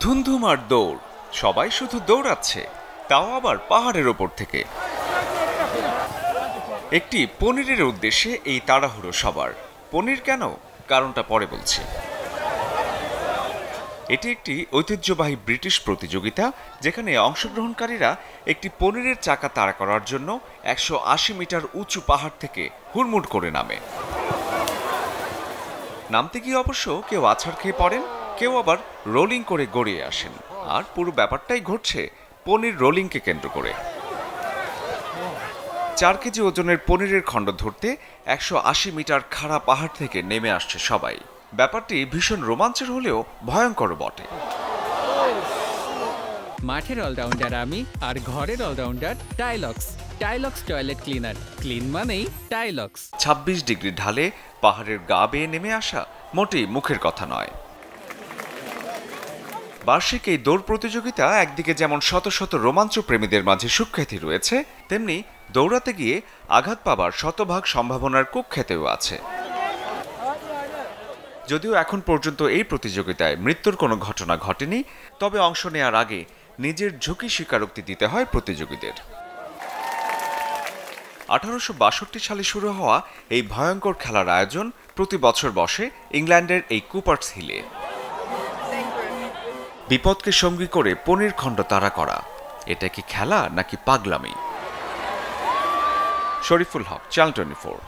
ধুমধুম আর দৌড়, সবাই শুধু দৌড়াচ্ছে, তাও আবার পাহাড়ের ওপর থেকে। একটি পনিরের উদ্দেশ্যে এই তাড়াহুড়ো সবার। পনির কেন, কারণটা পরে বলছি। এটি একটি ঐতিহ্যবাহী ব্রিটিশ প্রতিযোগিতা, যেখানে অংশগ্রহণকারীরা একটি পনিরের চাকা তাড়া করার জন্য 180 মিটার উঁচু পাহাড় থেকে হুড়মুড় করে নামে। নামতে গিয়ে অবশ্য কেউ আছাড় খেয়ে পড়েন, কেউ আবার রোলিং করে গড়িয়ে আসেন। আর পুরো ব্যাপারটাই ঘটছে পনির রোলিংকে কেন্দ্র করে। 4 কেজি ওজনের পনিরের খণ্ড ধরতে 180 মিটার খাড়া পাহাড় থেকে নেমে আসছে সবাই। ব্যাপারটি ভীষণ রোমাঞ্চের হলেও ভয়ঙ্কর বটে। মাঠের অলরাউন্ডার আমি, আর ঘরের allrounder Tylox. Tylox toilet cleaner, clean মানেই টাইলক্স। 26 ডিগ্রি ঢালে পাহাড়ের গা বেয়ে নেমে আসা মোটেই মুখের কথা নয়। বার্ষিক এই দৌড় প্রতিযোগিতা একদিকে যেমন শত শত রোমাঞ্চ প্রেমীদের মাঝে সুখ্যাতি রয়েছে, তেমনি দৌড়াতে গিয়ে আঘাত পাবার শতভাগ সম্ভাবনার কুখ্যাতিও আছে। যদিও এখন পর্যন্ত এই প্রতিযোগিতায় মৃত্যুর কোনো ঘটনা ঘটেনি, তবে অংশ নেওয়ার আগে নিজের ঝুঁকি স্বীকারোক্তি দিতে হয় প্রতিযোগীদের। 1862 সালে শুরু হওয়া এই ভয়ঙ্কর খেলার আয়োজন প্রতি বছর বসে ইংল্যান্ডের এই কুপার্স হিলে। বিপদকে সঙ্গী করে পনির খণ্ড তাড়া করা, এটা কি খেলা নাকি পাগলামি? শরীফুল হক, চ্যানেল 24।